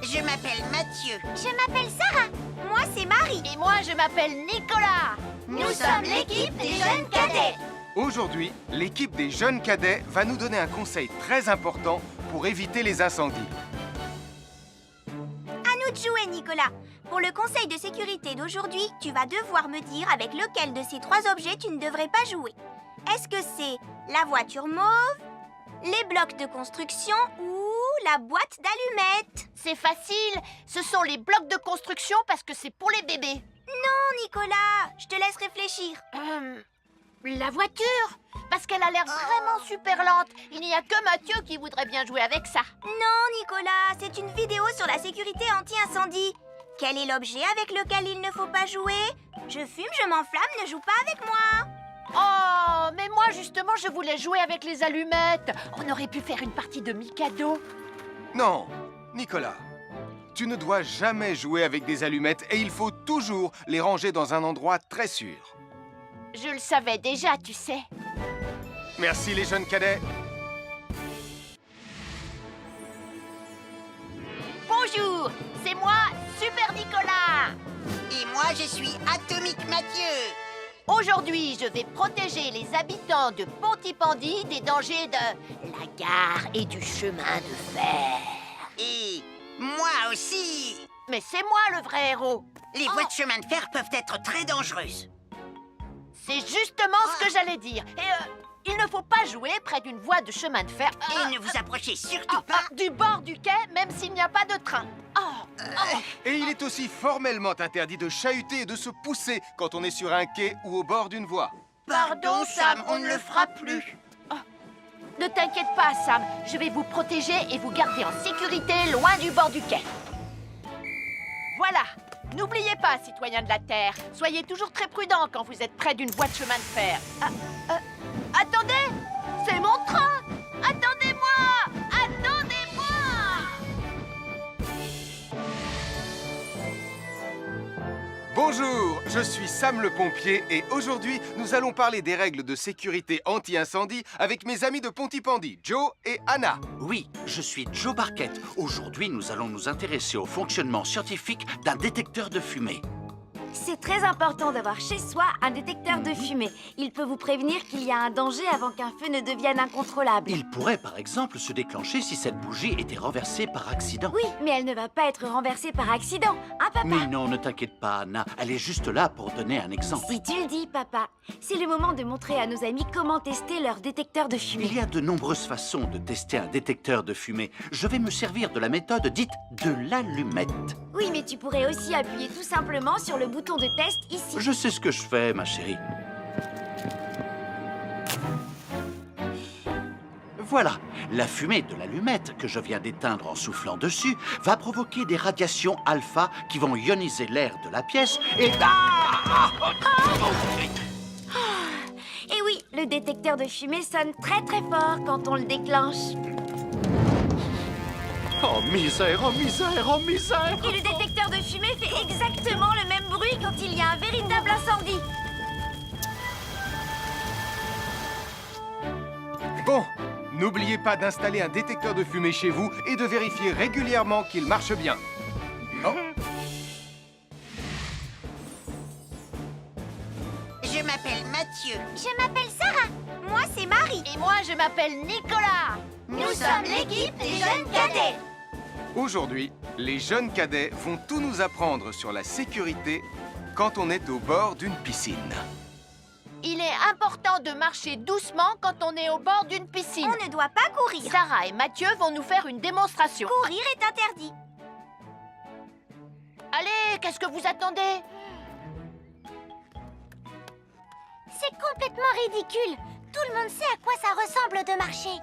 Je m'appelle Mathieu. Je m'appelle Sarah. Moi, c'est Marie. Et moi, je m'appelle Nicolas. Nous sommes l'équipe des jeunes cadets. Aujourd'hui, l'équipe des jeunes cadets va nous donner un conseil très important pour éviter les incendies. À nous de jouer, Nicolas. Pour le conseil de sécurité d'aujourd'hui, tu vas devoir me dire avec lequel de ces 3 objets tu ne devrais pas jouer. Est-ce que c'est la voiture mauve, les blocs de construction ou la boîte d'allumettes? C'est facile. Ce sont les blocs de construction parce que c'est pour les bébés. Non, Nicolas, je te laisse réfléchir. La voiture, parce qu'elle a l'air vraiment super lente. Il n'y a que Mathieu qui voudrait bien jouer avec ça. Non, Nicolas, c'est une vidéo sur la sécurité anti-incendie. Quel est l'objet avec lequel il ne faut pas jouer? Je fume, je m'enflamme, ne joue pas avec moi. Oh, mais moi justement, je voulais jouer avec les allumettes. On aurait pu faire une partie de Mikado. Non, Nicolas, tu ne dois jamais jouer avec des allumettes et il faut toujours les ranger dans un endroit très sûr. Je le savais déjà, tu sais. Merci les jeunes cadets. Bonjour, c'est moi, Super Nicolas. Et moi, je suis Atomique Mathieu. Aujourd'hui, je vais protéger les habitants de Pontypandy des dangers de la gare et du chemin de fer. Et moi aussi. Mais c'est moi le vrai héros. Les voies de chemin de fer peuvent être très dangereuses. C'est justement ce que j'allais dire. Et il ne faut pas jouer près d'une voie de chemin de fer. Et ne vous approchez surtout pas. Du bord du quai, même s'il n'y a pas de train. Et il est aussi formellement interdit de chahuter et de se pousser quand on est sur un quai ou au bord d'une voie. Pardon, Sam, on ne le fera plus. Ne t'inquiète pas, Sam. Je vais vous protéger et vous garder en sécurité loin du bord du quai. Voilà. N'oubliez pas, citoyens de la Terre, soyez toujours très prudents quand vous êtes près d'une voie de chemin de fer. Attendez! C'est mon train! Attendez-moi! Attendez-moi! Bonjour, je suis Sam le pompier et aujourd'hui, nous allons parler des règles de sécurité anti-incendie avec mes amis de Pontypandy, Joe et Anna. Oui, je suis Joe Barquette. Aujourd'hui, nous allons nous intéresser au fonctionnement scientifique d'un détecteur de fumée. C'est très important d'avoir chez soi un détecteur de fumée. Il peut vous prévenir qu'il y a un danger avant qu'un feu ne devienne incontrôlable. Il pourrait, par exemple, se déclencher si cette bougie était renversée par accident. Oui, mais elle ne va pas être renversée par accident, hein, papa? Mais non, ne t'inquiète pas, Anna. Elle est juste là pour donner un exemple. Si tu le dis, papa. C'est le moment de montrer à nos amis comment tester leur détecteur de fumée. Il y a de nombreuses façons de tester un détecteur de fumée. Je vais me servir de la méthode dite de l'allumette. Oui, mais tu pourrais aussi appuyer tout simplement sur le bouton de test ici. Je sais ce que je fais, ma chérie. Voilà, la fumée de l'allumette que je viens d'éteindre en soufflant dessus va provoquer des radiations alpha qui vont ioniser l'air de la pièce et... Et oui, le détecteur de fumée sonne très très fort quand on le déclenche. Oh misère, oh misère, oh misère! Et le détecteur de fumée fait exactement le même bruit quand il y a un véritable incendie. Bon, n'oubliez pas d'installer un détecteur de fumée chez vous et de vérifier régulièrement qu'il marche bien. Oh. Je m'appelle Mathieu. Je m'appelle Sarah. Moi, c'est Marie. Et moi, je m'appelle Nicolas. Nous sommes l'équipe des jeunes cadets. Aujourd'hui, les jeunes cadets vont tout nous apprendre sur la sécurité quand on est au bord d'une piscine. Il est important de marcher doucement quand on est au bord d'une piscine. On ne doit pas courir. Sarah et Mathieu vont nous faire une démonstration. Courir est interdit. Allez, qu'est-ce que vous attendez? C'est complètement ridicule. Tout le monde sait à quoi ça ressemble de marcher.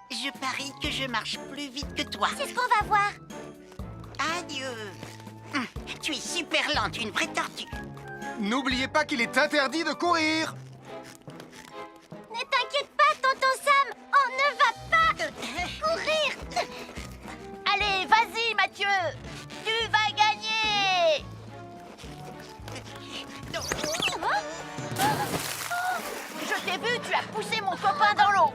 Je parie que je marche plus vite que toi. C'est ce qu'on va voir. Adieu. Tu es super lente, une vraie tortue. N'oubliez pas qu'il est interdit de courir. Ne t'inquiète pas, tonton Sam. On ne va pas courir. Allez, vas-y, Mathieu. Tu vas gagner. Je t'ai vu, tu as poussé mon copain dans l'eau.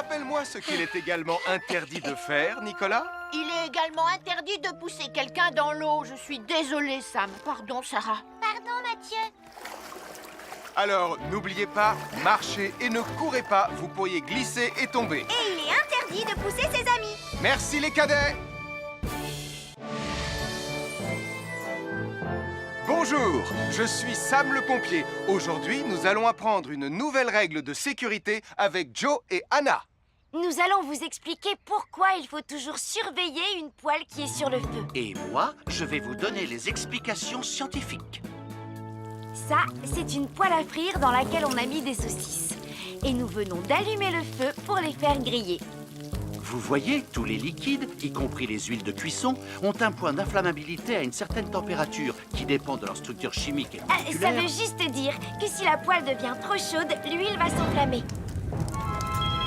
rappelle-moi ce qu'il est également interdit de faire, Nicolas? Il est également interdit de pousser quelqu'un dans l'eau. Je suis désolée, Sam. Pardon, Sarah. Pardon, Mathieu. Alors, n'oubliez pas, marchez et ne courez pas, vous pourriez glisser et tomber. Et il est interdit de pousser ses amis. Merci les cadets! Bonjour, je suis Sam le pompier. Aujourd'hui, nous allons apprendre une nouvelle règle de sécurité avec Joe et Anna. Nous allons vous expliquer pourquoi il faut toujours surveiller une poêle qui est sur le feu. Et moi, je vais vous donner les explications scientifiques. Ça, c'est une poêle à frire dans laquelle on a mis des saucisses. Et nous venons d'allumer le feu pour les faire griller. Vous voyez, tous les liquides, y compris les huiles de cuisson, ont un point d'inflammabilité à une certaine température qui dépend de leur structure chimique et Ça moléculaire. veut juste dire que si la poêle devient trop chaude, l'huile va s'enflammer.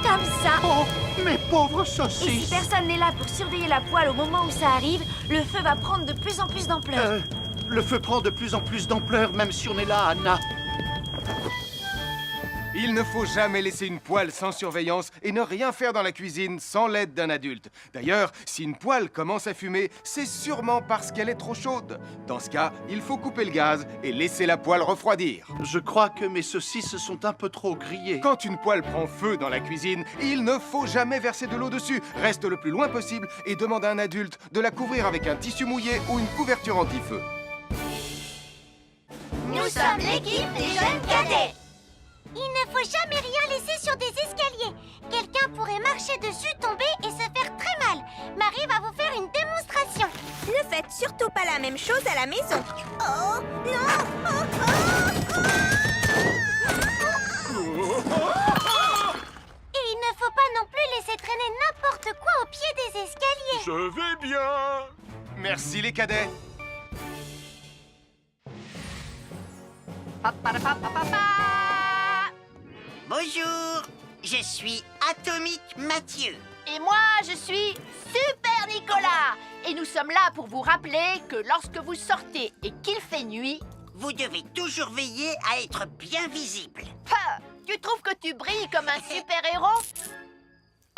Comme ça. Oh, mes pauvres Et si saucisses! personne n'est là pour surveiller la poêle au moment où ça arrive, le feu va prendre de plus en plus d'ampleur. Le feu prend de plus en plus d'ampleur, même si on est là, Anna. Il ne faut jamais laisser une poêle sans surveillance et ne rien faire dans la cuisine sans l'aide d'un adulte. D'ailleurs, si une poêle commence à fumer, c'est sûrement parce qu'elle est trop chaude. Dans ce cas, il faut couper le gaz et laisser la poêle refroidir. Je crois que mes saucisses sont un peu trop grillées. Quand une poêle prend feu dans la cuisine, il ne faut jamais verser de l'eau dessus. Reste le plus loin possible et demande à un adulte de la couvrir avec un tissu mouillé ou une couverture anti-feu. Nous sommes l'équipe des jeunes cadets. Il ne faut jamais rien laisser sur des escaliers. Quelqu'un pourrait marcher dessus, tomber et se faire très mal. Marie va vous faire une démonstration. Ne faites surtout pas la même chose à la maison. Oh, non! Et il ne faut pas non plus laisser traîner n'importe quoi au pied des escaliers. Je vais bien. Merci les cadets. Bonjour, je suis Atomique Mathieu. Et moi, je suis Super Nicolas. Et nous sommes là pour vous rappeler que lorsque vous sortez et qu'il fait nuit... Vous devez toujours veiller à être bien visible. Tu trouves que tu brilles comme un super-héros?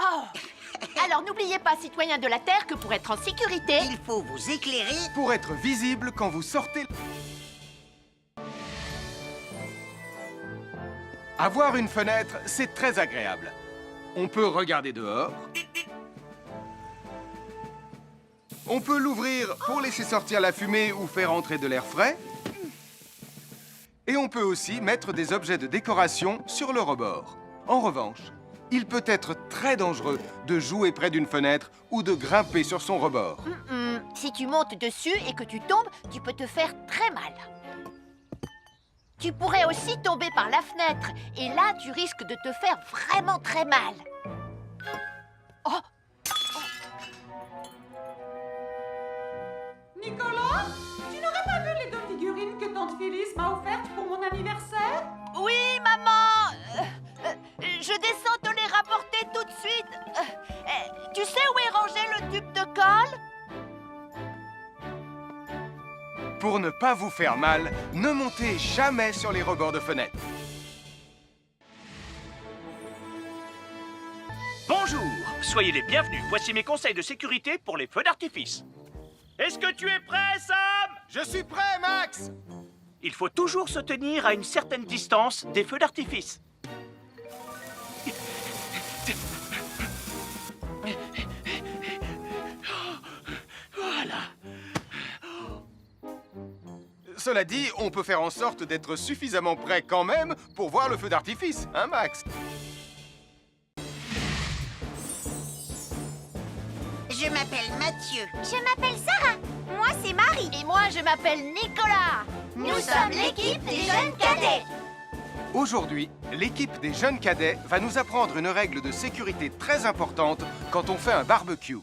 Oh! Alors n'oubliez pas, citoyens de la Terre, que pour être en sécurité... Il faut vous éclairer. Pour être visible quand vous sortez... Avoir une fenêtre, c'est très agréable. On peut regarder dehors. On peut l'ouvrir pour laisser sortir la fumée ou faire entrer de l'air frais. Et on peut aussi mettre des objets de décoration sur le rebord. En revanche, il peut être très dangereux de jouer près d'une fenêtre ou de grimper sur son rebord. Si tu montes dessus et que tu tombes, tu peux te faire très mal. Tu pourrais aussi tomber par la fenêtre. Et là, tu risques de te faire vraiment très mal. Oh! Nicolas, tu n'aurais pas vu les 2 figurines que tante Phyllis m'a offertes pour mon anniversaire? Oui, maman! Je descends te les rapporter tout de suite. Tu sais où est rangé le tube de colle? Pour ne pas vous faire mal, ne montez jamais sur les rebords de fenêtres. Bonjour, soyez les bienvenus. Voici mes conseils de sécurité pour les feux d'artifice. Est-ce que tu es prêt, Sam? Je suis prêt, Max! Il faut toujours se tenir à une certaine distance des feux d'artifice. Voilà. Cela dit, on peut faire en sorte d'être suffisamment prêt quand même pour voir le feu d'artifice, hein, Max? Je m'appelle Mathieu. Je m'appelle Sarah. Moi, c'est Marie. Et moi, je m'appelle Nicolas. Nous sommes l'équipe des jeunes cadets. Aujourd'hui, l'équipe des jeunes cadets va nous apprendre une règle de sécurité très importante quand on fait un barbecue.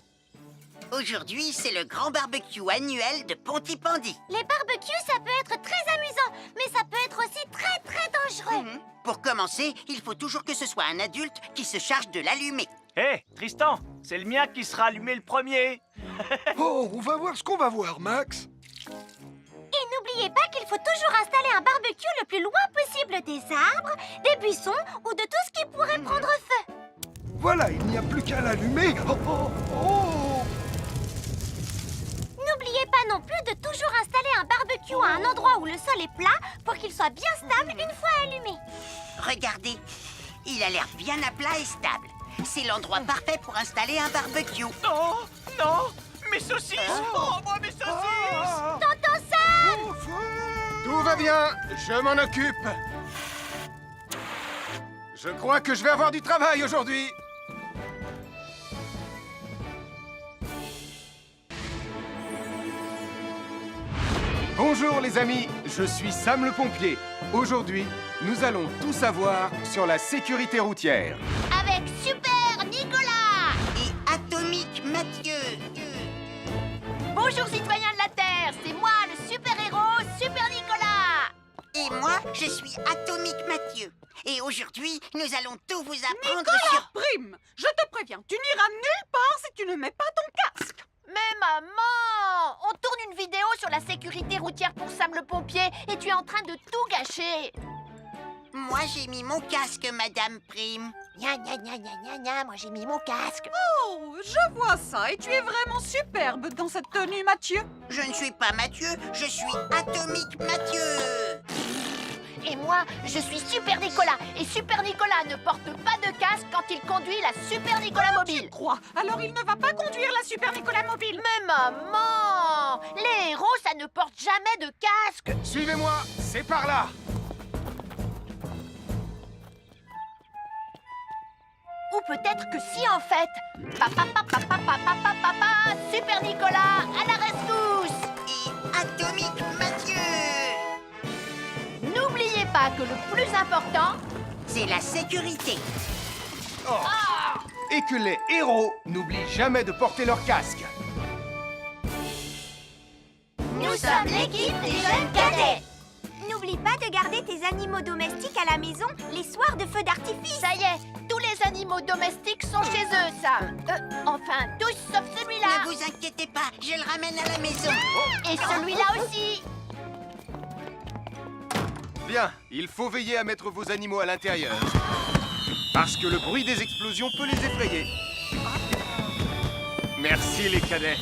Aujourd'hui, c'est le grand barbecue annuel de Pontypandy. Les barbecues, ça peut être très amusant, mais ça peut être aussi très très dangereux. Pour commencer, il faut toujours que ce soit un adulte qui se charge de l'allumer. Hé, Tristan, c'est le mien qui sera allumé le premier. Oh, on va voir ce qu'on va voir, Max. Et n'oubliez pas qu'il faut toujours installer un barbecue le plus loin possible des arbres, des buissons ou de tout ce qui pourrait prendre feu. voilà, il n'y a plus qu'à l'allumer. Oh, oh, oh. N'oubliez pas non plus de toujours installer un barbecue à un endroit où le sol est plat pour qu'il soit bien stable une fois allumé. Regardez, il a l'air bien à plat et stable. C'est l'endroit parfait pour installer un barbecue. Non, non, mes saucisses. Oh, moi, mes saucisses. Tonton Sam! Au feu. Tout va bien, je m'en occupe. Je crois que je vais avoir du travail aujourd'hui. Bonjour les amis, je suis Sam le pompier. Aujourd'hui, nous allons tout savoir sur la sécurité routière. Avec Super Nicolas! Et Atomique Mathieu. Bonjour citoyens de la Terre, c'est moi le super-héros Super Nicolas. Et moi, je suis Atomique Mathieu. Et aujourd'hui, nous allons tout vous apprendre Nicolas sur... Prime, je te préviens, tu n'iras nulle part si tu ne mets pas ton casque. Mais maman, on tourne une vidéo sur la sécurité routière pour Sam le pompier et tu es en train de tout gâcher. Moi, j'ai mis mon casque, Madame Prime. Gna gna gna gna gna gna, moi j'ai mis mon casque. Oh, je vois ça et tu es vraiment superbe dans cette tenue, Mathieu. Je ne suis pas Mathieu, je suis Atomique Mathieu. Et moi, je suis Super Nicolas. Et Super Nicolas ne porte pas de casque quand il conduit la Super Nicolas Mobile. Crois, alors il ne va pas conduire la Super Nicolas Mobile. Mais maman, les héros, ça ne porte jamais de casque. Suivez-moi, c'est par là. Ou peut-être que si en fait. Papa, papa, papa, papa, papa, Super Nicolas, à la rescousse. Et Atomique Mathieu. N'oubliez pas que le plus important, C'est la sécurité. Et que les héros n'oublient jamais de porter leur casque. Nous sommes l'équipe des jeunes cadets! N'oublie pas de garder tes animaux domestiques à la maison les soirs de feu d'artifice. ça y est, tous les animaux domestiques sont chez eux, Sam. Enfin, tous sauf celui-là. Ne vous inquiétez pas, je le ramène à la maison. Et celui-là aussi. Bien, il faut veiller à mettre vos animaux à l'intérieur. Parce que le bruit des explosions peut les effrayer. Merci les cadets.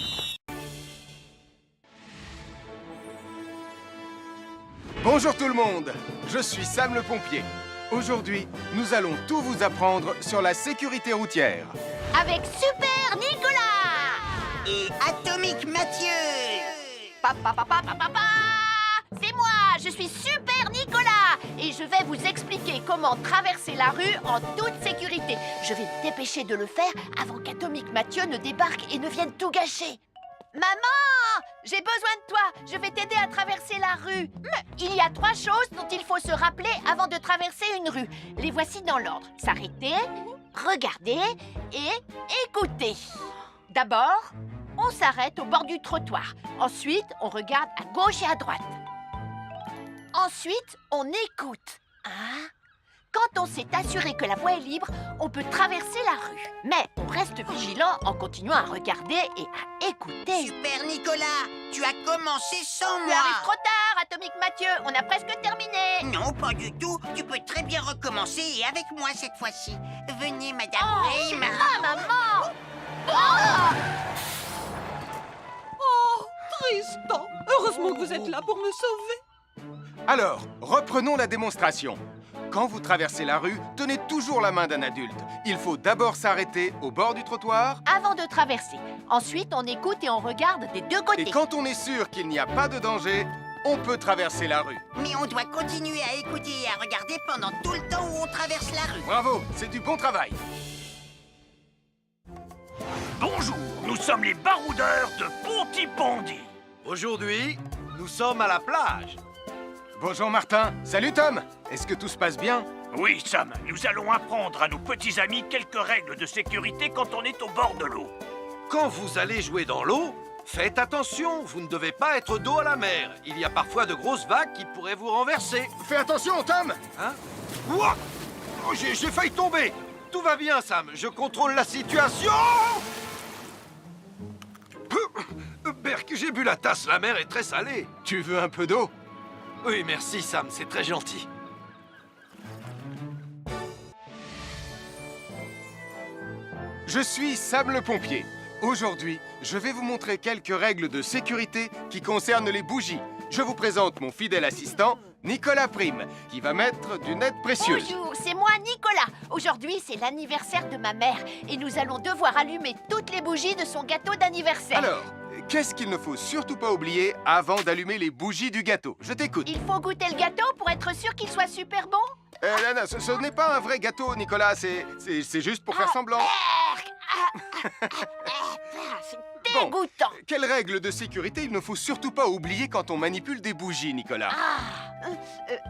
Bonjour tout le monde, je suis Sam le pompier. Aujourd'hui, nous allons tout vous apprendre sur la sécurité routière. Avec Super Nicolas. Et Atomique Mathieu. Papa, papa, papa, papa. C'est moi, je suis Super Nicolas. Et je vais vous expliquer comment traverser la rue en toute sécurité. Je vais me dépêcher de le faire avant qu'Atomique Mathieu ne débarque et ne vienne tout gâcher. Maman, j'ai besoin de toi. Je vais t'aider à traverser la rue. Mais il y a 3 choses dont il faut se rappeler avant de traverser une rue. Les voici dans l'ordre. S'arrêter, regarder et écouter. D'abord, on s'arrête au bord du trottoir. Ensuite, on regarde à gauche et à droite. Ensuite, on écoute. Hein? Quand on s'est assuré que la voie est libre, on peut traverser la rue. Mais on reste vigilant en continuant à regarder et à écouter. Super Nicolas, tu as commencé sans Tu moi. arrives trop tard, Atomique Mathieu. On a presque terminé. Non, pas du tout. Tu peux très bien recommencer et avec moi cette fois-ci. Venez, Madame Prime. Ah, maman! Oh! Oh, Tristan, heureusement que vous êtes là pour me sauver. Alors, reprenons la démonstration. Quand vous traversez la rue, tenez toujours la main d'un adulte. Il faut d'abord s'arrêter au bord du trottoir. Avant de traverser. Ensuite, on écoute et on regarde des deux côtés. Et quand on est sûr qu'il n'y a pas de danger, on peut traverser la rue. Mais on doit continuer à écouter et à regarder pendant tout le temps où on traverse la rue. Bravo, c'est du bon travail. Bonjour, nous sommes les baroudeurs de Pontypandy. Aujourd'hui, nous sommes à la plage. Bonjour Martin. Salut Tom. Est-ce que tout se passe bien? Oui, Sam, nous allons apprendre à nos petits amis quelques règles de sécurité quand on est au bord de l'eau. Quand vous allez jouer dans l'eau, faites attention, vous ne devez pas être dos à la mer. Il y a parfois de grosses vagues qui pourraient vous renverser. Fais attention Tom. Hein? Ouah! Oh, j'ai failli tomber. Tout va bien, Sam, je contrôle la situation. Berk, j'ai bu la tasse, la mer est très salée. Tu veux un peu d'eau? Oui, merci, Sam, c'est très gentil. Je suis Sam le pompier. Aujourd'hui, je vais vous montrer quelques règles de sécurité qui concernent les bougies. Je vous présente mon fidèle assistant, Nicolas Prime, qui va mettre d'une aide précieuse. Bonjour, c'est moi Nicolas. Aujourd'hui, c'est l'anniversaire de ma mère et nous allons devoir allumer toutes les bougies de son gâteau d'anniversaire. Alors, qu'est-ce qu'il ne faut surtout pas oublier avant d'allumer les bougies du gâteau? Je t'écoute. Il faut goûter le gâteau pour être sûr qu'il soit super bon. Non, ce n'est pas un vrai gâteau, Nicolas. C'est juste pour faire semblant. C'est dégoûtant. Quelles règles de sécurité il ne faut surtout pas oublier quand on manipule des bougies, Nicolas?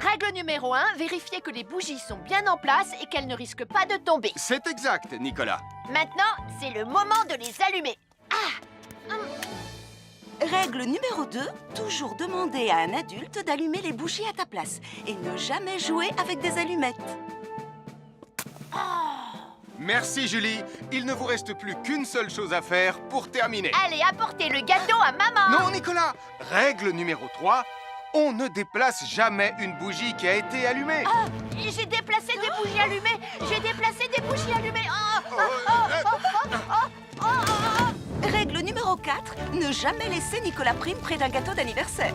Règle numéro 1, vérifier que les bougies sont bien en place et qu'elles ne risquent pas de tomber. C'est exact, Nicolas. Maintenant, c'est le moment de les allumer. Règle numéro 2, toujours demander à un adulte d'allumer les bougies à ta place et ne jamais jouer avec des allumettes. Merci, Julie. Il ne vous reste plus qu'une seule chose à faire pour terminer. Allez, apportez le gâteau à maman. Non, Nicolas. Règle numéro 3, on ne déplace jamais une bougie qui a été allumée. J'ai déplacé des bougies allumées. J'ai déplacé des bougies allumées. Règle numéro 4, ne jamais laisser Nicolas Prime près d'un gâteau d'anniversaire.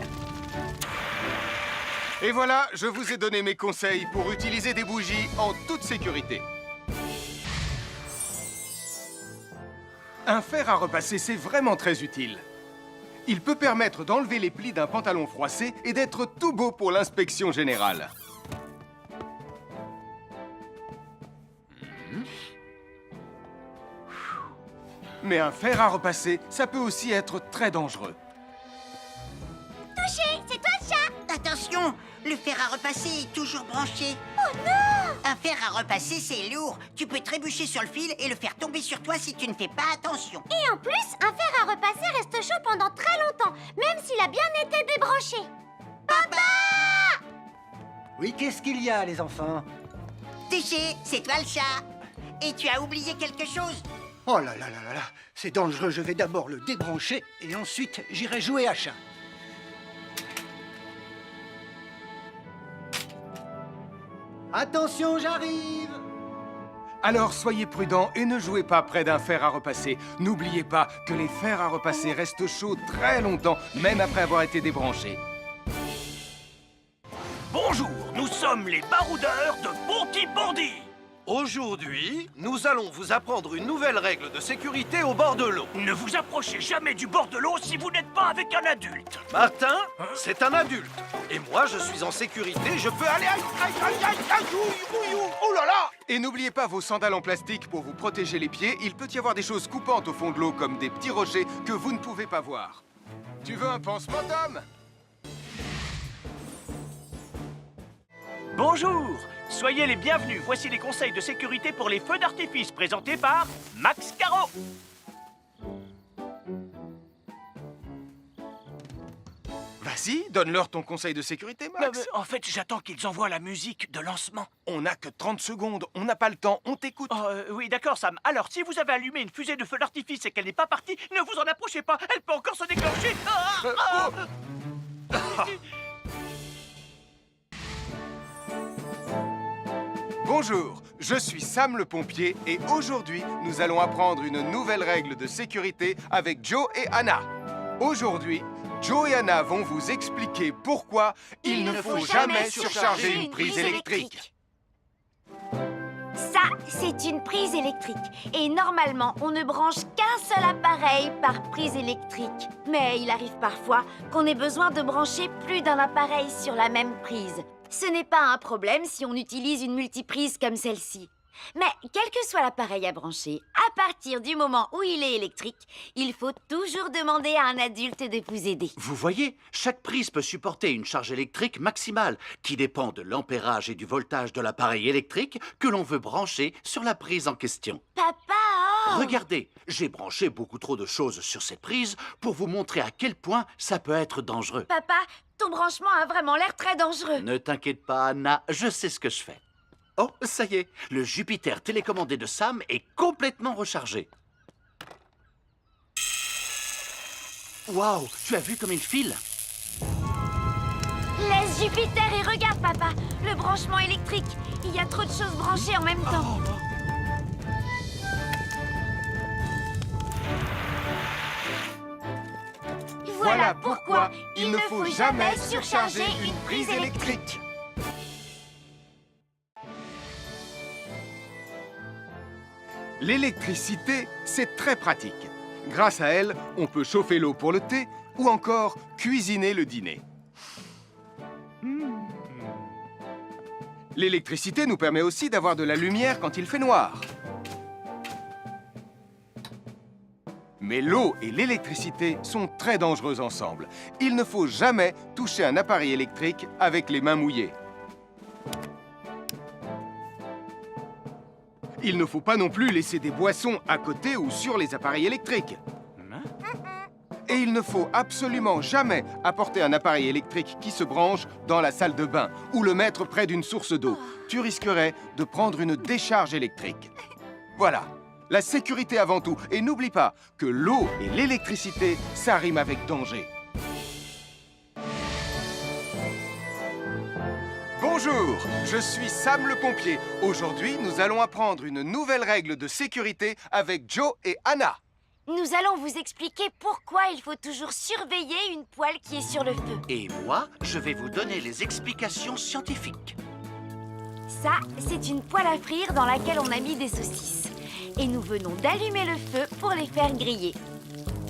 Et voilà, je vous ai donné mes conseils pour utiliser des bougies en toute sécurité. Un fer à repasser, c'est vraiment très utile. Il peut permettre d'enlever les plis d'un pantalon froissé et d'être tout beau pour l'inspection générale. Mais un fer à repasser, ça peut aussi être très dangereux. Touché, c'est toi le chat. Attention, le fer à repasser est toujours branché. Oh non! Un fer à repasser, c'est lourd. Tu peux trébucher sur le fil et le faire tomber sur toi si tu ne fais pas attention. Et en plus, un fer à repasser reste chaud pendant très longtemps, même s'il a bien été débranché. Papa! Oui, qu'est-ce qu'il y a, les enfants? Touché, c'est toi le chat. Et tu as oublié quelque chose? Oh là là là là là, c'est dangereux, je vais d'abord le débrancher et ensuite j'irai jouer à chat. Attention, j'arrive! Alors soyez prudents et ne jouez pas près d'un fer à repasser. N'oubliez pas que les fers à repasser restent chauds très longtemps, même après avoir été débranchés. Bonjour, nous sommes les baroudeurs de Bondy. Aujourd'hui, nous allons vous apprendre une nouvelle règle de sécurité au bord de l'eau. Ne vous approchez jamais du bord de l'eau si vous n'êtes pas avec un adulte. Martin, c'est un adulte. Et moi, je suis en sécurité, je peux aller... Oh là là! Et n'oubliez pas vos sandales en plastique pour vous protéger les pieds. Il peut y avoir des choses coupantes au fond de l'eau, comme des petits rochers que vous ne pouvez pas voir. Tu veux un pansement, Tom? Bonjour, soyez les bienvenus. Voici les conseils de sécurité pour les feux d'artifice présentés par Max Caro. Vas-y, donne-leur ton conseil de sécurité, Max. En fait, j'attends qu'ils envoient la musique de lancement. On n'a que 30 secondes, on n'a pas le temps, on t'écoute. Oui, d'accord, Sam. Alors, si vous avez allumé une fusée de feu d'artifice et qu'elle n'est pas partie, ne vous en approchez pas. Elle peut encore se déclencher. Bonjour, je suis Sam le pompier et aujourd'hui, nous allons apprendre une nouvelle règle de sécurité avec Joe et Anna. Aujourd'hui, Joe et Anna vont vous expliquer pourquoi il ne faut jamais surcharger une prise électrique. Ça, c'est une prise électrique. Et normalement, on ne branche qu'un seul appareil par prise électrique. Mais il arrive parfois qu'on ait besoin de brancher plus d'un appareil sur la même prise. Ce n'est pas un problème si on utilise une multiprise comme celle-ci. Mais quel que soit l'appareil à brancher, à partir du moment où il est électrique, il faut toujours demander à un adulte de vous aider. Vous voyez, chaque prise peut supporter une charge électrique maximale qui dépend de l'ampérage et du voltage de l'appareil électrique que l'on veut brancher sur la prise en question. Papa, oh! Regardez, j'ai branché beaucoup trop de choses sur cette prise pour vous montrer à quel point ça peut être dangereux. Papa, ton branchement a vraiment l'air très dangereux. Ne t'inquiète pas, Anna, je sais ce que je fais. Oh, ça y est, le Jupiter télécommandé de Sam est complètement rechargé. Waouh, tu as vu comme il file? Laisse Jupiter et regarde, papa. Le branchement électrique. Il y a trop de choses branchées en même temps. Voilà pourquoi il ne faut jamais surcharger une prise électrique. L'électricité, c'est très pratique. Grâce à elle, on peut chauffer l'eau pour le thé ou encore cuisiner le dîner. L'électricité nous permet aussi d'avoir de la lumière quand il fait noir. Mais l'eau et l'électricité sont très dangereux ensemble. Il ne faut jamais toucher un appareil électrique avec les mains mouillées. Il ne faut pas non plus laisser des boissons à côté ou sur les appareils électriques. Et il ne faut absolument jamais apporter un appareil électrique qui se branche dans la salle de bain ou le mettre près d'une source d'eau. Tu risquerais de prendre une décharge électrique. Voilà, la sécurité avant tout. Et n'oublie pas que l'eau et l'électricité, ça rime avec danger. Bonjour, je suis Sam le pompier. Aujourd'hui, nous allons apprendre une nouvelle règle de sécurité avec Joe et Anna. Nous allons vous expliquer pourquoi il faut toujours surveiller une poêle qui est sur le feu. Et moi, je vais vous donner les explications scientifiques. Ça, c'est une poêle à frire dans laquelle on a mis des saucisses. Et nous venons d'allumer le feu pour les faire griller.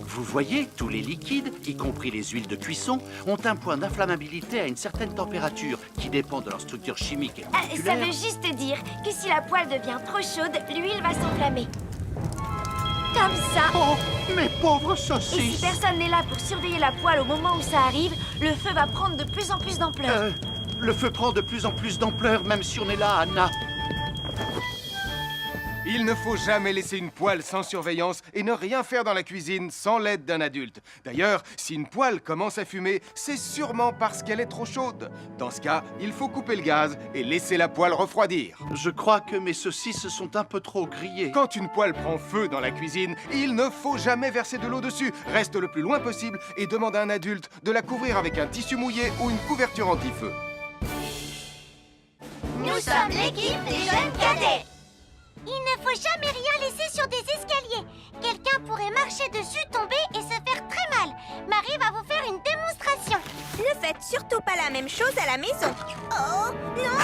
Vous voyez, tous les liquides, y compris les huiles de cuisson, ont un point d'inflammabilité à une certaine température qui dépend de leur structure chimique et moléculaire. Ça veut juste dire que si la poêle devient trop chaude, l'huile va s'enflammer. Comme ça. Oh, mes pauvres Et saucisses! si personne n'est là pour surveiller la poêle au moment où ça arrive, le feu va prendre de plus en plus d'ampleur. Le feu prend de plus en plus d'ampleur, même si on est là, Anna. Il ne faut jamais laisser une poêle sans surveillance et ne rien faire dans la cuisine sans l'aide d'un adulte. D'ailleurs, si une poêle commence à fumer, c'est sûrement parce qu'elle est trop chaude. Dans ce cas, il faut couper le gaz et laisser la poêle refroidir. Je crois que mes saucisses sont un peu trop grillées. Quand une poêle prend feu dans la cuisine, il ne faut jamais verser de l'eau dessus. Reste le plus loin possible et demande à un adulte de la couvrir avec un tissu mouillé ou une couverture anti-feu. Nous sommes l'équipe des jeunes cadets. Il ne faut jamais rien laisser sur des escaliers. Quelqu'un pourrait marcher dessus, tomber et se faire très mal. Marie va vous faire une démonstration. Ne faites surtout pas la même chose à la maison. Oh, non!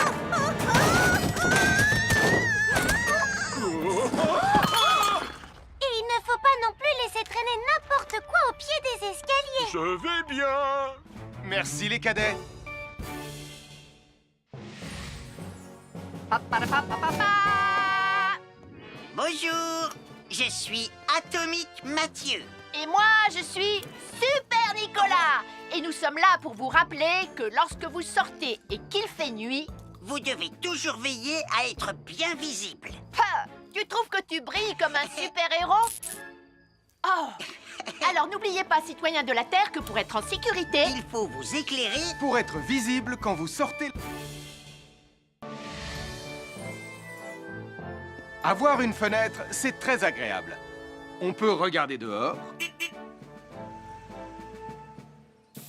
Et il ne faut pas non plus laisser traîner n'importe quoi au pied des escaliers. Je vais bien. Merci les cadets. Bonjour, je suis Atomique Mathieu. Et moi, je suis Super Nicolas. Et nous sommes là pour vous rappeler que lorsque vous sortez et qu'il fait nuit, vous devez toujours veiller à être bien visible. Tu trouves que tu brilles comme un super-héros? Oh! Alors n'oubliez pas, citoyens de la Terre, que pour être en sécurité... Il faut vous éclairer pour être visible quand vous sortez. Avoir une fenêtre, c'est très agréable. On peut regarder dehors.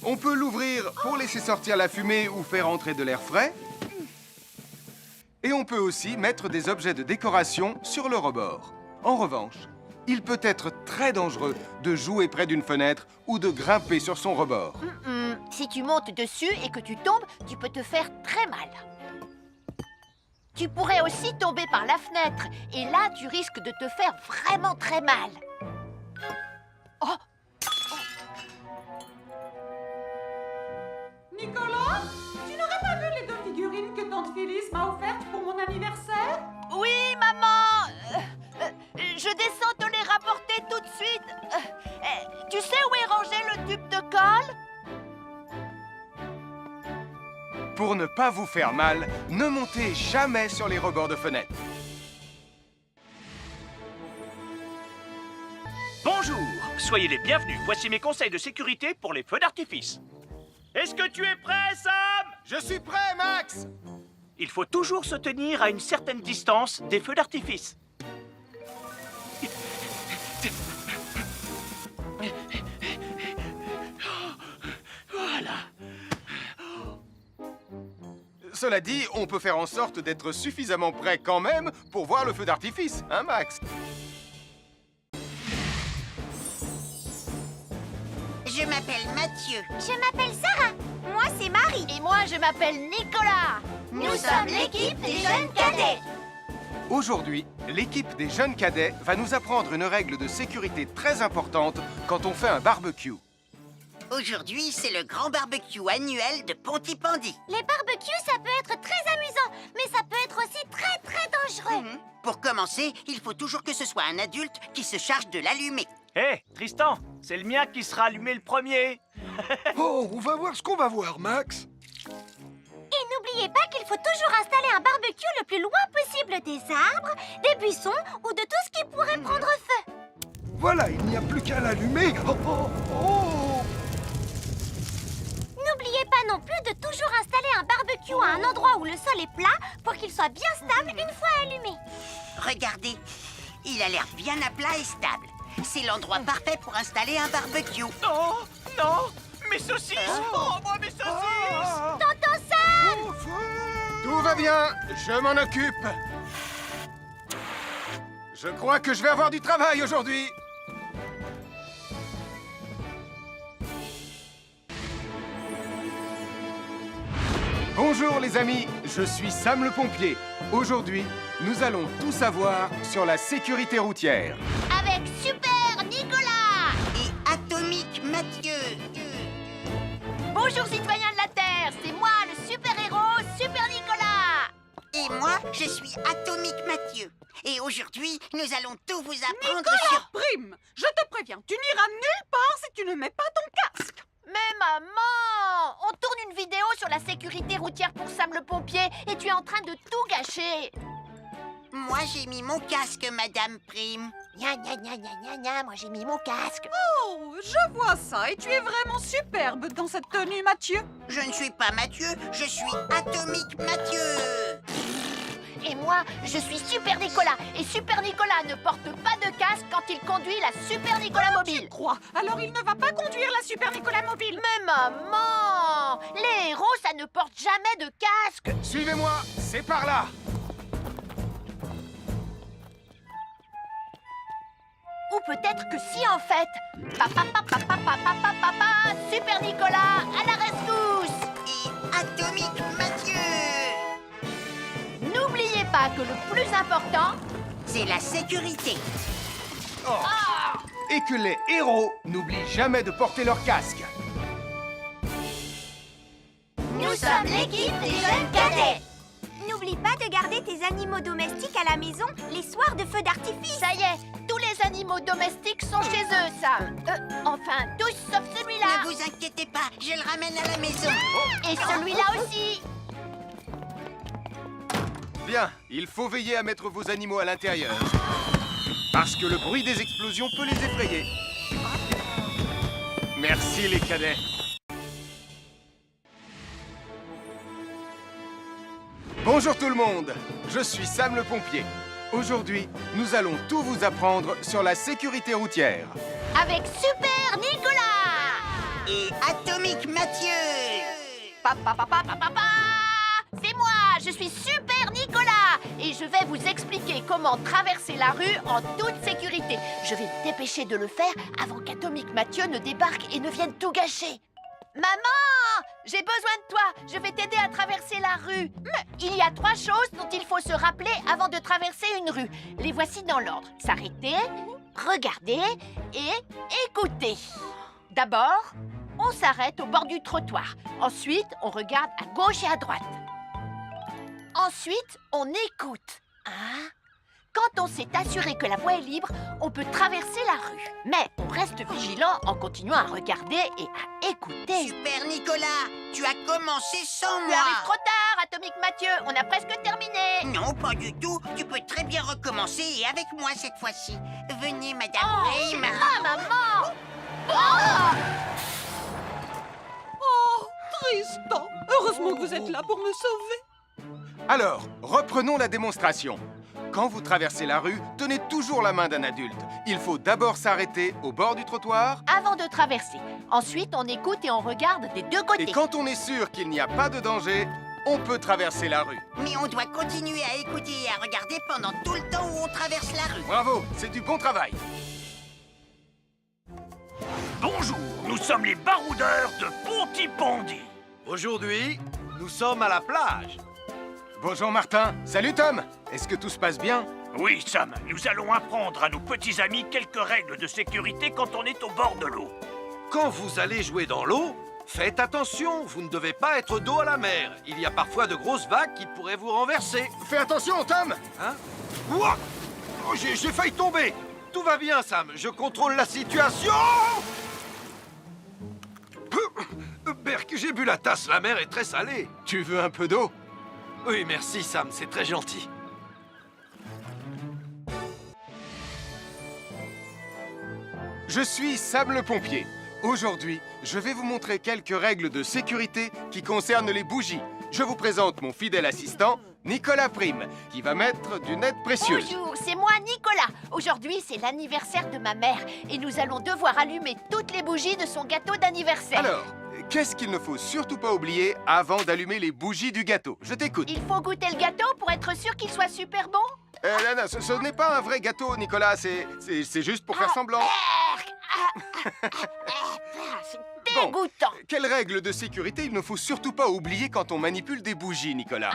On peut l'ouvrir pour laisser sortir la fumée ou faire entrer de l'air frais. Et on peut aussi mettre des objets de décoration sur le rebord. En revanche, il peut être très dangereux de jouer près d'une fenêtre ou de grimper sur son rebord. Si tu montes dessus et que tu tombes, tu peux te faire très mal. Tu pourrais aussi tomber par la fenêtre, et là, tu risques de te faire vraiment très mal. Oh! Nicolas, tu n'aurais pas vu les 2 figurines que tante Phyllis m'a offertes pour mon anniversaire? Oui, maman! Je descends te les rapporter tout de suite. Tu sais où est rangé le tube de colle? Pour ne pas vous faire mal, ne montez jamais sur les rebords de fenêtres. Bonjour, soyez les bienvenus. Voici mes conseils de sécurité pour les feux d'artifice. Est-ce que tu es prêt, Sam? Je suis prêt, Max! Il faut toujours se tenir à une certaine distance des feux d'artifice. Voilà. Cela dit, on peut faire en sorte d'être suffisamment près quand même pour voir le feu d'artifice, hein, Max? Je Je m'appelle Mathieu. Je m'appelle Sarah. Moi, c'est Marie. Et moi, je m'appelle Nicolas. Nous sommes l'équipe des jeunes cadets. Aujourd'hui, l'équipe des jeunes cadets va nous apprendre une règle de sécurité très importante quand on fait un barbecue. Aujourd'hui, c'est le grand barbecue annuel de Pontypandy. Les barbecues, ça peut être très amusant, mais ça peut être aussi très dangereux. Pour commencer, il faut toujours que ce soit un adulte qui se charge de l'allumer. Hé, Tristan, c'est le mien qui sera allumé le premier. Oh, on va voir ce qu'on va voir, Max. Et n'oubliez pas qu'il faut toujours installer un barbecue le plus loin possible des arbres, des buissons ou de tout ce qui pourrait prendre feu. Voilà, il n'y a plus qu'à l'allumer. Oh, oh, oh. N'oubliez pas non plus de toujours installer un barbecue à un endroit où le sol est plat pour qu'il soit bien stable une fois allumé. Regardez, il a l'air bien à plat et stable. C'est l'endroit parfait pour installer un barbecue. Non, non, mes saucisses. Oh, moi, mes saucisses. Tonton Sam! Tout va bien, je m'en occupe. Je crois que je vais avoir du travail aujourd'hui. Bonjour les amis, je suis Sam le pompier. Aujourd'hui, nous allons tout savoir sur la sécurité routière. Avec Super Nicolas! Et Atomique Mathieu. Bonjour citoyens de la Terre, c'est moi le super-héros Super Nicolas. Et moi, je suis Atomique Mathieu. Et aujourd'hui, nous allons tout vous apprendre Nicolas sur... Prime, je te préviens, tu n'iras nulle part si tu ne mets pas ton casque. Mais maman, on tourne une vidéo sur la sécurité routière pour Sam le pompier et tu es en train de tout gâcher. Moi, j'ai mis mon casque, Madame Prime. Gna gna gna gna gna gna, moi j'ai mis mon casque. Oh, je vois ça et tu es vraiment superbe dans cette tenue, Mathieu. Je ne suis pas Mathieu, je suis Atomique Mathieu. Et moi, je suis Super Nicolas. Et Super Nicolas ne porte pas de casque quand il conduit la Super Nicolas Mobile. Crois, alors il ne va pas conduire la Super Nicolas Mobile. Mais maman, les héros, ça ne porte jamais de casque. Suivez-moi, c'est par là. Ou peut-être que si en fait. Papa, papa, papa, papa, papa, Super Nicolas, à la rescousse. Et Atomique Mathieu. N'oubliez pas que le plus important, c'est la sécurité. Oh. Et que les héros n'oublient jamais de porter leur casque. Nous sommes l'équipe des jeunes cadets. N'oublie pas de garder tes animaux domestiques à la maison les soirs de feu d'artifice. ça y est, tous les animaux domestiques sont chez eux, Sam. Enfin, tous sauf celui-là. Ne vous inquiétez pas, je le ramène à la maison. Et celui-là aussi. Bien, il faut veiller à mettre vos animaux à l'intérieur. Parce que le bruit des explosions peut les effrayer. Merci les cadets. Bonjour tout le monde, je suis Sam le pompier. Aujourd'hui, nous allons tout vous apprendre sur la sécurité routière. Avec Super Nicolas. Et Atomique Mathieu. Papa, papa, papa, papa. C'est moi, je suis Super Nicolas. Et je vais vous expliquer comment traverser la rue en toute sécurité. Je vais me dépêcher de le faire avant qu'Atomique Mathieu ne débarque et ne vienne tout gâcher. Maman, j'ai besoin de toi. Je vais t'aider à traverser la rue. Mais il y a 3 choses dont il faut se rappeler avant de traverser une rue. Les voici dans l'ordre. S'arrêter, regarder et écouter. D'abord, on s'arrête au bord du trottoir. Ensuite, on regarde à gauche et à droite. Ensuite, on écoute. Quand on s'est assuré que la voie est libre, on peut traverser la rue. Mais on reste vigilant en continuant à regarder et à écouter. Super Nicolas, tu as commencé sans Tu moi. arrives trop tard, Atomique Mathieu. On a presque terminé. Non, pas du tout. Tu peux très bien recommencer et avec moi cette fois-ci. Venez, Madame Prime. Maman. Oh, Tristan, heureusement que vous êtes là pour me sauver. Alors, reprenons la démonstration. Quand vous traversez la rue, tenez toujours la main d'un adulte. Il faut d'abord s'arrêter au bord du trottoir. Avant de traverser. Ensuite, on écoute et on regarde des deux côtés. Et quand on est sûr qu'il n'y a pas de danger, on peut traverser la rue. Mais on doit continuer à écouter et à regarder pendant tout le temps où on traverse la rue. Bravo, c'est du bon travail. Bonjour, nous sommes les baroudeurs de Pontypandy. Aujourd'hui, nous sommes à la plage. Bonjour Martin. Salut Tom. Est-ce que tout se passe bien? Oui, Sam, nous allons apprendre à nos petits amis quelques règles de sécurité quand on est au bord de l'eau. Quand vous allez jouer dans l'eau, faites attention, vous ne devez pas être dos à la mer. Il y a parfois de grosses vagues qui pourraient vous renverser. Fais attention Tom. Hein? Ouah! Oh, j'ai failli tomber. Tout va bien, Sam, je contrôle la situation. Berk, j'ai bu la tasse, la mer est très salée. Tu veux un peu d'eau? Oui, merci Sam, c'est très gentil. Je suis Sam le pompier. Aujourd'hui, je vais vous montrer quelques règles de sécurité qui concernent les bougies. Je vous présente mon fidèle assistant, Nicolas Prime, qui va mettre d'une aide précieuse. Bonjour, c'est moi Nicolas. Aujourd'hui, c'est l'anniversaire de ma mère et nous allons devoir allumer toutes les bougies de son gâteau d'anniversaire. Alors, qu'est-ce qu'il ne faut surtout pas oublier avant d'allumer les bougies du gâteau? Je t'écoute. Il faut goûter le gâteau pour être sûr qu'il soit super bon. Non, ce n'est pas un vrai gâteau, Nicolas. C'est juste pour faire semblant. C'est dégoûtant. Quelles règles de sécurité il ne faut surtout pas oublier quand on manipule des bougies, Nicolas?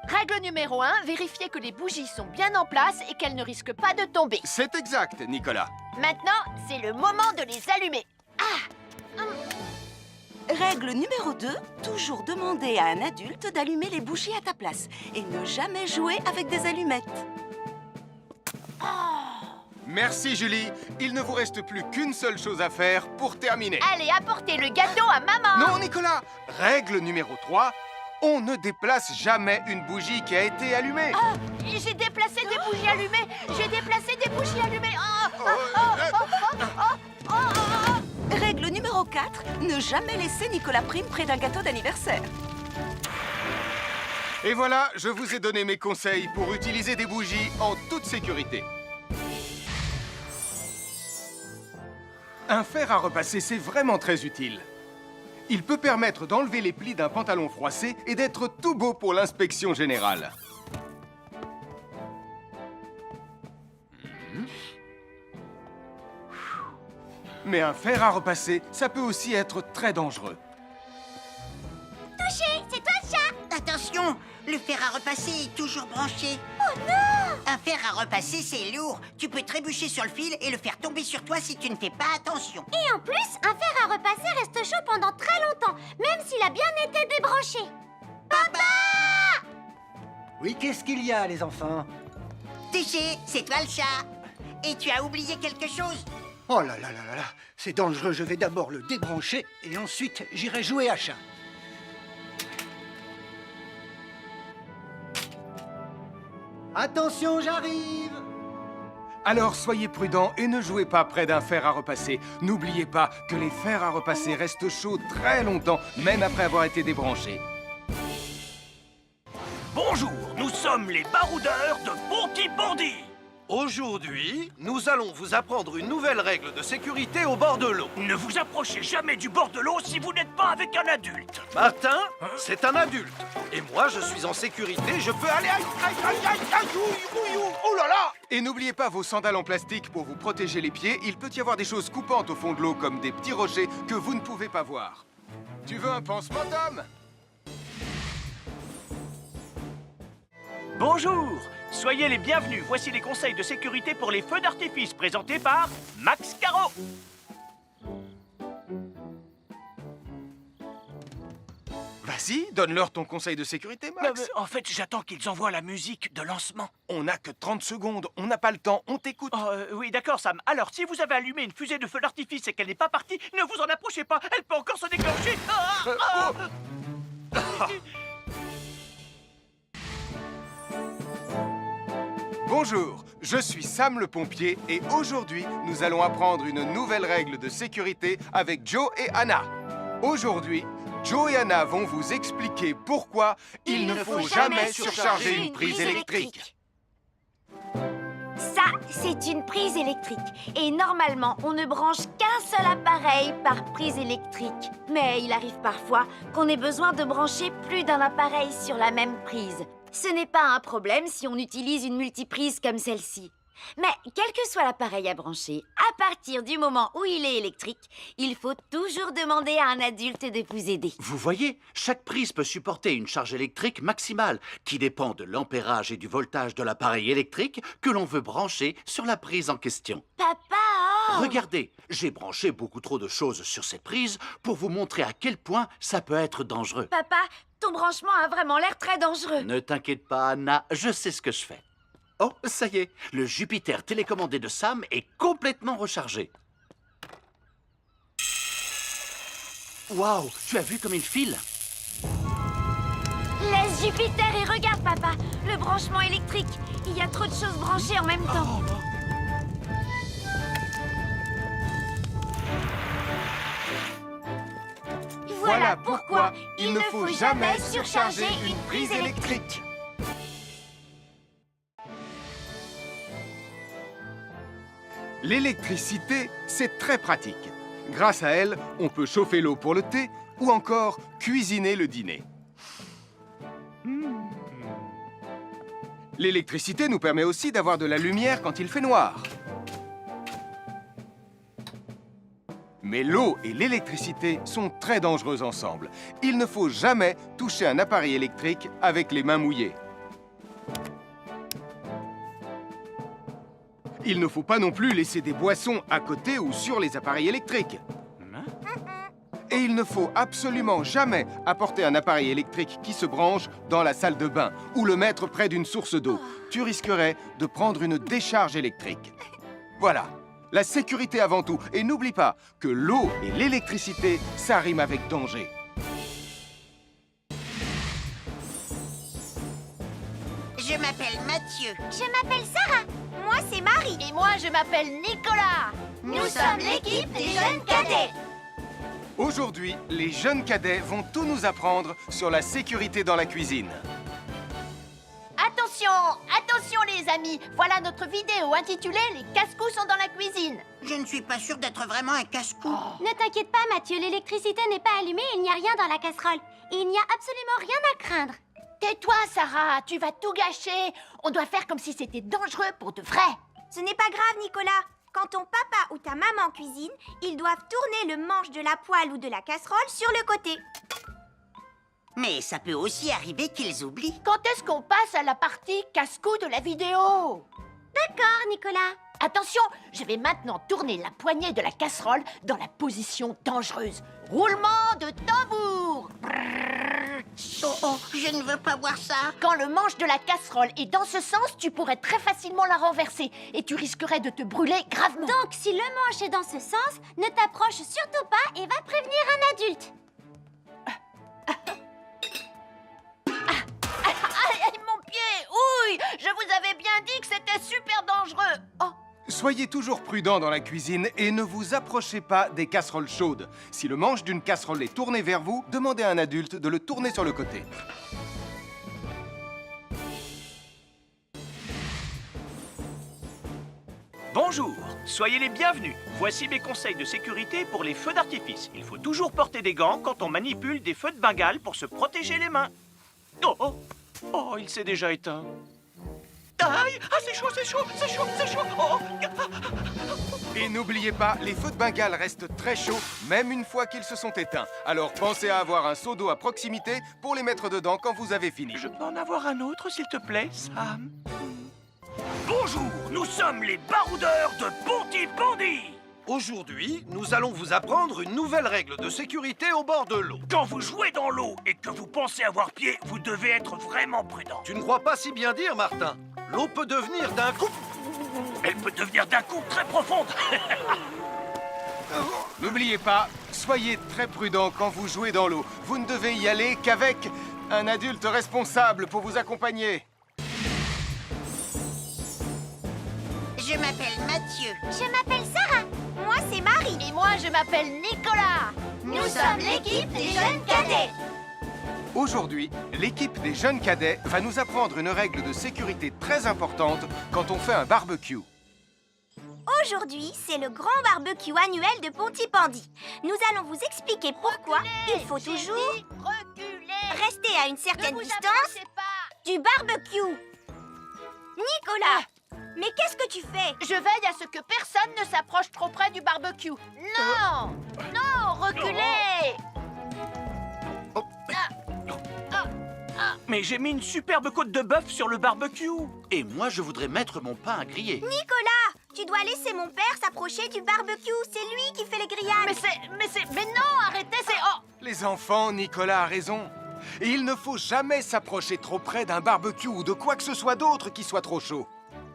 Règle numéro 1, vérifier que les bougies sont bien en place et qu'elles ne risquent pas de tomber. C'est exact, Nicolas. Maintenant, c'est le moment de les allumer. Règle numéro 2, toujours demander à un adulte d'allumer les bougies à ta place et ne jamais jouer avec des allumettes. Merci, Julie. Il ne vous reste plus qu'une seule chose à faire pour terminer. Allez, apportez le gâteau à maman. Non, Nicolas. Règle numéro 3, on ne déplace jamais une bougie qui a été allumée. J'ai déplacé des bougies allumées. J'ai déplacé des bougies allumées. Règle numéro 4, ne jamais laisser Nicolas Prime près d'un gâteau d'anniversaire. Et voilà, je vous ai donné mes conseils pour utiliser des bougies en toute sécurité. Un fer à repasser, c'est vraiment très utile. Il peut permettre d'enlever les plis d'un pantalon froissé et d'être tout beau pour l'inspection générale. Mais un fer à repasser, ça peut aussi être très dangereux. Touché, c'est toi le chat. Attention, le fer à repasser est toujours branché. Oh non! Un fer à repasser, c'est lourd. Tu peux trébucher sur le fil et le faire tomber sur toi si tu ne fais pas attention. Et en plus, un fer à repasser reste chaud pendant très longtemps, même s'il a bien été débranché. Papa! Oui, qu'est-ce qu'il y a, les enfants? Touché, c'est toi le chat. Et tu as oublié quelque chose? Oh là là là là là, c'est dangereux, je vais d'abord le débrancher et ensuite j'irai jouer à chat. Attention, j'arrive! Alors soyez prudents et ne jouez pas près d'un fer à repasser. N'oubliez pas que les fers à repasser restent chauds très longtemps, même après avoir été débranchés. Bonjour, nous sommes les baroudeurs de Pontypandy. Aujourd'hui, nous allons vous apprendre une nouvelle règle de sécurité au bord de l'eau. Ne vous approchez jamais du bord de l'eau si vous n'êtes pas avec un adulte. Martin, c'est un adulte. Et moi, je suis en sécurité, je peux aller... Aïe, aïe, aïe, aïe, aïe, ouïe, ouïe, ouïe, oh là là! Et n'oubliez pas vos sandales en plastique pour vous protéger les pieds. Il peut y avoir des choses coupantes au fond de l'eau, comme des petits rochers que vous ne pouvez pas voir. Tu veux un pansement, Tom? Bonjour, soyez les bienvenus. Voici les conseils de sécurité pour les feux d'artifice présentés par Max Caro. Vas-y, donne-leur ton conseil de sécurité, Max. En fait, j'attends qu'ils envoient la musique de lancement. On n'a que 30 secondes, on n'a pas le temps, on t'écoute. Oui, d'accord, Sam. Alors, si vous avez allumé une fusée de feu d'artifice et qu'elle n'est pas partie, ne vous en approchez pas. Elle peut encore se déclencher. Bonjour, je suis Sam le pompier et aujourd'hui, nous allons apprendre une nouvelle règle de sécurité avec Joe et Anna. Aujourd'hui, Joe et Anna vont vous expliquer pourquoi il ne faut jamais surcharger une prise électrique. Ça, c'est une prise électrique. Et normalement, on ne branche qu'un seul appareil par prise électrique. Mais il arrive parfois qu'on ait besoin de brancher plus d'un appareil sur la même prise. Ce n'est pas un problème si on utilise une multiprise comme celle-ci. Mais quel que soit l'appareil à brancher, à partir du moment où il est électrique, il faut toujours demander à un adulte de vous aider. Vous voyez, chaque prise peut supporter une charge électrique maximale qui dépend de l'ampérage et du voltage de l'appareil électrique que l'on veut brancher sur la prise en question. Papa, oh! Regardez, j'ai branché beaucoup trop de choses sur cette prise pour vous montrer à quel point ça peut être dangereux. Papa, ton branchement a vraiment l'air très dangereux. Ne t'inquiète pas, Anna, je sais ce que je fais. Oh, ça y est, le Jupiter télécommandé de Sam est complètement rechargé. Waouh, tu as vu comme il file? Laisse Jupiter et regarde, papa. Le branchement électrique. Il y a trop de choses branchées en même temps. Voilà pourquoi il ne faut jamais surcharger une prise électrique. L'électricité, c'est très pratique. Grâce à elle, on peut chauffer l'eau pour le thé ou encore cuisiner le dîner. L'électricité nous permet aussi d'avoir de la lumière quand il fait noir. Mais l'eau et l'électricité sont très dangereuses ensemble. Il ne faut jamais toucher un appareil électrique avec les mains mouillées. Il ne faut pas non plus laisser des boissons à côté ou sur les appareils électriques. Et il ne faut absolument jamais apporter un appareil électrique qui se branche dans la salle de bain ou le mettre près d'une source d'eau. Tu risquerais de prendre une décharge électrique. Voilà, la sécurité avant tout. Et n'oublie pas que l'eau et l'électricité, ça rime avec danger. Je m'appelle Mathieu. Je m'appelle Sarah. Moi, c'est Marie. Et moi, je m'appelle Nicolas. Nous sommes l'équipe des jeunes cadets. Aujourd'hui, les jeunes cadets vont tout nous apprendre sur la sécurité dans la cuisine. Attention, attention les amis. Voilà notre vidéo intitulée « Les casse-cous sont dans la cuisine ». Je ne suis pas sûre d'être vraiment un casse-cou. Ne t'inquiète pas, Mathieu. L'électricité n'est pas allumée et il n'y a rien dans la casserole. Il n'y a absolument rien à craindre. Tais-toi, Sarah, tu vas tout gâcher. On doit faire comme si c'était dangereux pour de vrai. Ce n'est pas grave, Nicolas. Quand ton papa ou ta maman cuisine, ils doivent tourner le manche de la poêle ou de la casserole sur le côté. Mais ça peut aussi arriver qu'ils oublient. Quand est-ce qu'on passe à la partie casse-cou de la vidéo? D'accord, Nicolas. Attention, je vais maintenant tourner la poignée de la casserole dans la position dangereuse. Roulement de tambour. Oh, je ne veux pas voir ça. Quand le manche de la casserole est dans ce sens, tu pourrais très facilement la renverser et tu risquerais de te brûler gravement. Donc, si le manche est dans ce sens, ne t'approche surtout pas et va prévenir un adulte. Aïe, mon pied! Ouille! Je vous avais bien dit que c'était super dangereux. Oh! Soyez toujours prudents dans la cuisine et ne vous approchez pas des casseroles chaudes. Si le manche d'une casserole est tourné vers vous, demandez à un adulte de le tourner sur le côté. Bonjour, soyez les bienvenus. Voici mes conseils de sécurité pour les feux d'artifice. Il faut toujours porter des gants quand on manipule des feux de Bengale pour se protéger les mains. Oh, oh, oh, il s'est déjà éteint. Aïe, ah, c'est chaud, c'est chaud, c'est chaud, c'est chaud. Oh. Et n'oubliez pas, les feux de Bengale restent très chauds, même une fois qu'ils se sont éteints. Alors pensez à avoir un seau d'eau à proximité pour les mettre dedans quand vous avez fini. Je peux en avoir un autre, s'il te plaît, Sam? Bonjour, nous sommes les baroudeurs de Pontypandy. Aujourd'hui, nous allons vous apprendre une nouvelle règle de sécurité au bord de l'eau. Quand vous jouez dans l'eau et que vous pensez avoir pied, vous devez être vraiment prudent. Tu ne crois pas si bien dire, Martin? L'eau peut devenir d'un coup... Elle peut devenir d'un coup très profonde. N'oubliez pas, soyez très prudents quand vous jouez dans l'eau. Vous ne devez y aller qu'avec un adulte responsable pour vous accompagner. Je m'appelle Mathieu. Je m'appelle Sarah. Moi, c'est Marie. Et moi, je m'appelle Nicolas. Nous sommes l'équipe des jeunes cadets. Aujourd'hui, l'équipe des jeunes cadets va nous apprendre une règle de sécurité très importante quand on fait un barbecue. Aujourd'hui, c'est le grand barbecue annuel de Pontypandy. Nous allons vous expliquer pourquoi il faut toujours rester à une certaine distance du barbecue. Nicolas, Mais qu'est-ce que tu fais? Je veille à ce que personne ne s'approche trop près du barbecue. Non! Non, reculez! Mais j'ai mis une superbe côte de bœuf sur le barbecue. Et moi, je voudrais mettre mon pain à griller. Nicolas, tu dois laisser mon père s'approcher du barbecue. C'est lui qui fait les grillades. Mais non, arrêtez, c'est... Oh! Les enfants, Nicolas a raison. Et il ne faut jamais s'approcher trop près d'un barbecue ou de quoi que ce soit d'autre qui soit trop chaud.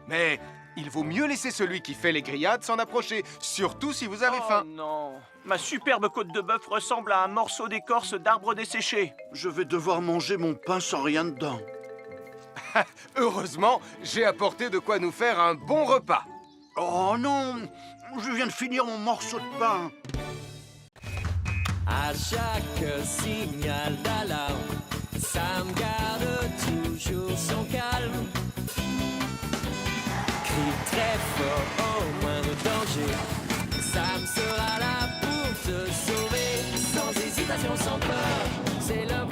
Mais il vaut mieux laisser celui qui fait les grillades s'en approcher, surtout si vous avez faim. Non, ma superbe côte de bœuf ressemble à un morceau d'écorce d'arbre desséché. Je vais devoir manger mon pain sans rien dedans. Heureusement, j'ai apporté de quoi nous faire un bon repas. Oh non! Je viens de finir mon morceau de pain. À chaque signal d'alarme, Sam garde toujours son calme. Crie très fort au moindre danger, Sam sera là pour te sauver, sans hésitation, sans peur. C'est le